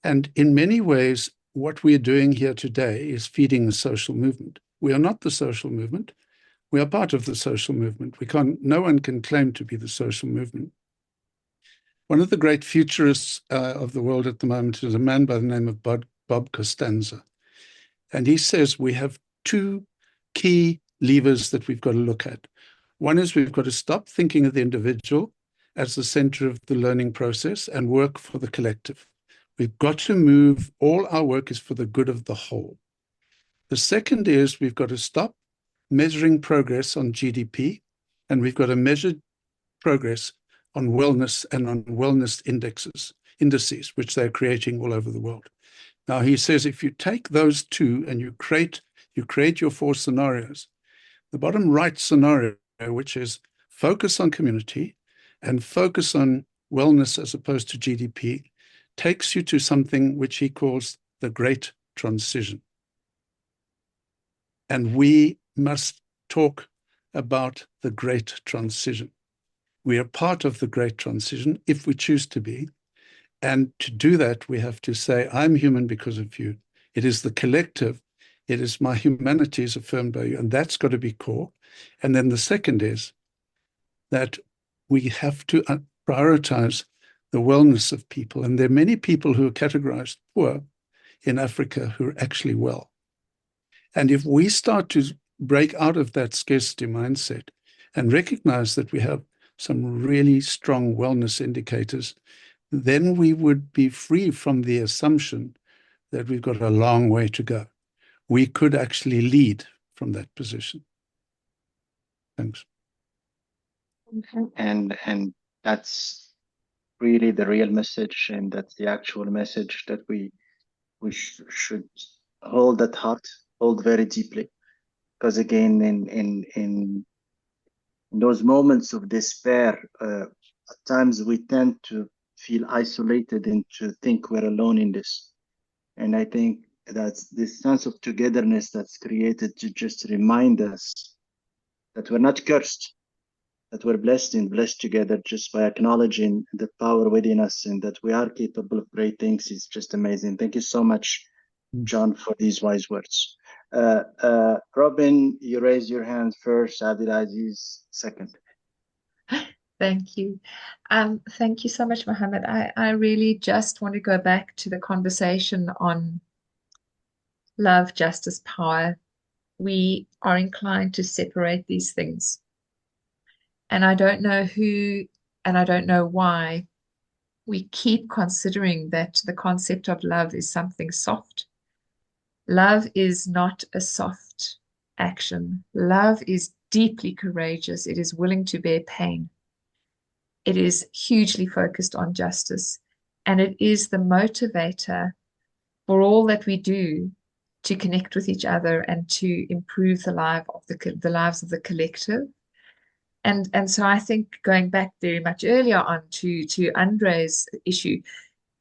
And in many ways, what we're doing here today is feeding the social movement. We are not the social movement. We are part of the social movement. No one can claim to be the social movement. One of the great futurists of the world at the moment is a man by the name of Bob Costanza. And he says we have two key levers that we've got to look at. One is we've got to stop thinking of the individual as the center of the learning process and work for the collective. We've got to move, all our work is for the good of the whole. The second is we've got to stop measuring progress on GDP, and we've got to measure progress on wellness and on wellness indices, which they're creating all over the world. Now, he says if you take those two and you create your four scenarios, the bottom right scenario, which is focus on community and focus on wellness as opposed to GDP, takes you to something which he calls the Great Transition. And we must talk about the Great Transition. We are part of the Great Transition if we choose to be. And to do that, we have to say, I'm human because of you. It is the collective. It is my humanity is affirmed by you. And that's got to be core. And then the second is that we have to prioritize the wellness of people. And there are many people who are categorized poor in Africa who are actually well. And if we start to break out of that scarcity mindset and recognize that we have some really strong wellness indicators, then we would be free from the assumption that we've got a long way to go. We could actually lead from that position. Thanks. And that's really the real message, and that's the actual message that we should hold at heart, hold very deeply, because again, in those moments of despair, at times we tend to feel isolated and to think we're alone in this. And I think that's this sense of togetherness that's created to just remind us that we're not cursed, that we're blessed and blessed together just by acknowledging the power within us and that we are capable of great things is just amazing. Thank you so much, John, for these wise words. Robin, you raised your hand first, EADiS second. Thank you. Thank you so much, Mohammed. I really just want to go back to the conversation on love, justice, power. We are inclined to separate these things. And I don't know who, and I don't know why we keep considering that the concept of love is something soft. Love is not a soft action. Love is deeply courageous. It is willing to bear pain. It is hugely focused on justice. And it is the motivator for all that we do to connect with each other and to improve the lives of the collective. And so I think going back very much earlier on to Andre's issue,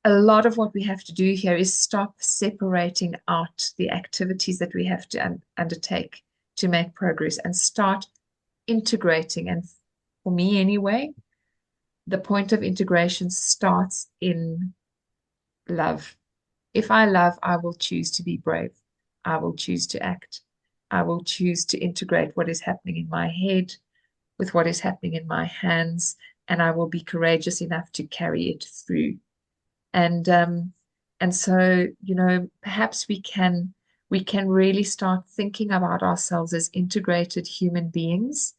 a lot of what we have to do here is stop separating out the activities that we have to undertake to make progress and start integrating. And for me anyway, the point of integration starts in love. If I love, I will choose to be brave. I will choose to act. I will choose to integrate what is happening in my head with what is happening in my hands, and I will be courageous enough to carry it through. And so, perhaps we can really start thinking about ourselves as integrated human beings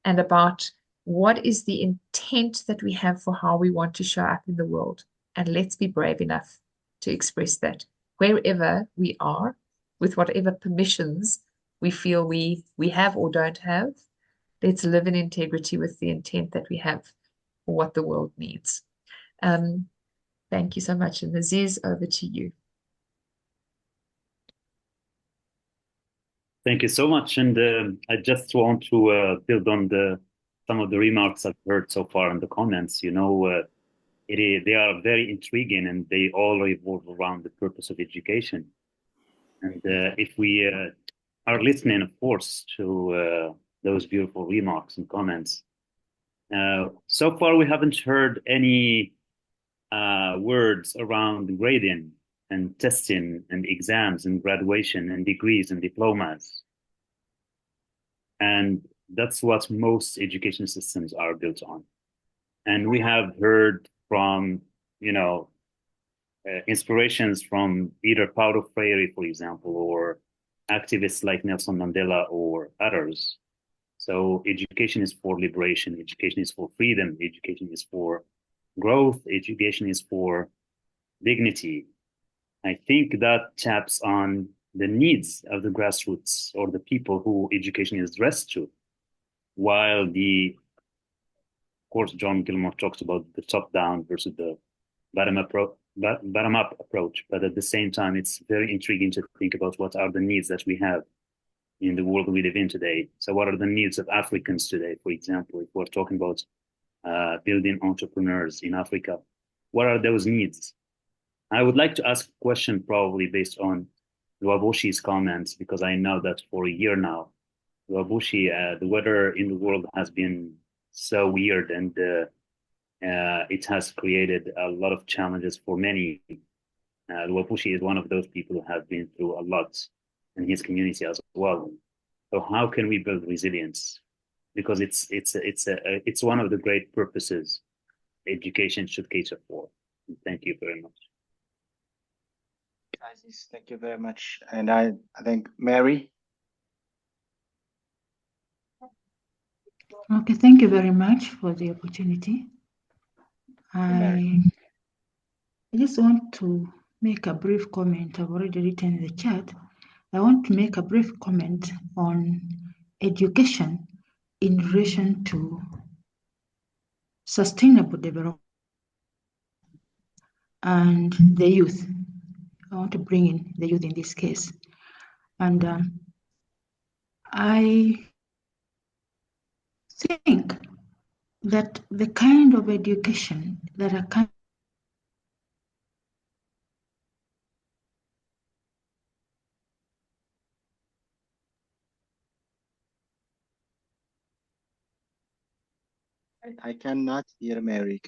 and about what is the intent that we have for how we want to show up in the world. And let's be brave enough to express that wherever we are, with whatever permissions we feel we have or don't have. Let's live in integrity with the intent that we have for what the world needs. Thank you so much. And Aziz, over to you. Thank you so much. And I just want to build on some of the remarks I've heard so far in the comments. They are very intriguing and they all revolve around the purpose of education. And if we are listening, of course, to those beautiful remarks and comments. So far, we haven't heard any words around grading and testing and exams and graduation and degrees and diplomas. And that's what most education systems are built on. And we have heard from, inspirations from either Paulo Freire, for example, or activists like Nelson Mandela or others. So education is for liberation, education is for freedom, education is for growth, education is for dignity. I think that taps on the needs of the grassroots or the people who education is addressed to, while of course, John Gilmore talks about the top-down versus the bottom-up approach, but at the same time, it's very intriguing to think about what are the needs that we have in the world we live in today. So what are the needs of Africans today, for example, if we're talking about building entrepreneurs in Africa? What are those needs? I would like to ask a question probably based on Luaboshi's comments, because I know that for a year now, Luaboshi, the weather in the world has been so weird, and it has created a lot of challenges for many. Luaboshi is one of those people who have been through a lot, and his community as well. So how can we build resilience? Because it's one of the great purposes education should cater for. Thank you very much. Guys, thank you very much. And I think Mary. Okay, thank you very much for the opportunity. I just want to make a brief comment. I've already written in the chat. I want to make a brief comment on education in relation to sustainable development and the youth. I want to bring in the youth in this case. And I think that the kind of education that a country I cannot hear Mary.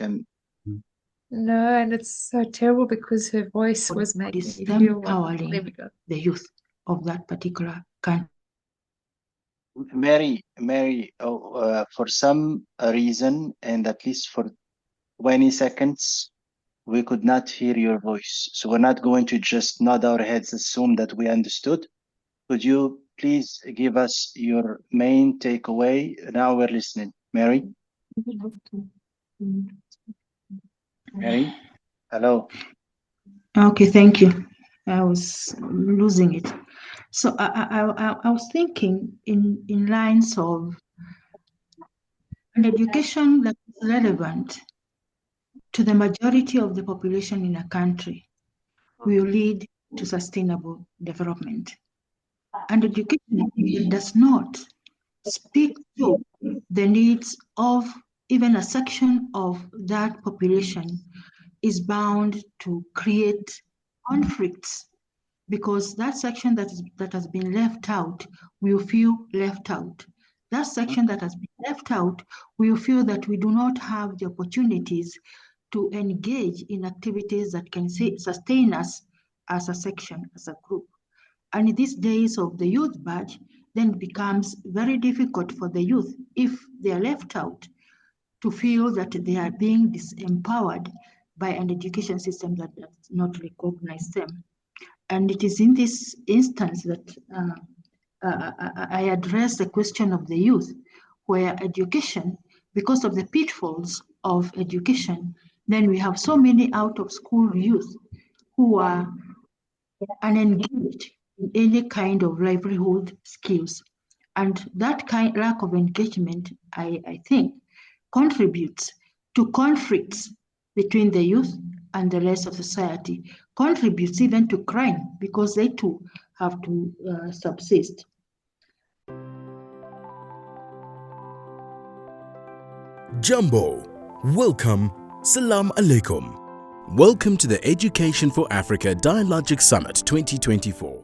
No, and it's so terrible because her voice was making me feel empowering the youth of that particular country. Mary, for some reason, and at least for 20 seconds, we could not hear your voice. So we're not going to just nod our heads, assume that we understood. Could you please give us your main takeaway? Now we're listening. Mary? Mary? Hello. Okay, thank you. I was losing it. So I was thinking in lines of an education that is relevant to the majority of the population in a country will lead to sustainable development. And education that does not speak to the needs of even a section of that population is bound to create conflicts, because that section that has been left out will feel left out. That section that has been left out will feel that we do not have the opportunities to engage in activities that can sustain us as a section, as a group. And in these days of the youth badge, then it becomes very difficult for the youth, if they are left out, to feel that they are being disempowered by an education system that does not recognize them. And it is in this instance that I address the question of the youth, where education, because of the pitfalls of education, then we have so many out-of-school youth who are unengaged in any kind of livelihood skills. And that lack of engagement, I think, contributes to conflicts between the youth and the rest of society, contributes even to crime, because they too have to subsist. Jumbo, welcome, Salam Alaikum. Welcome to the Education for Africa Dialogic Summit 2024.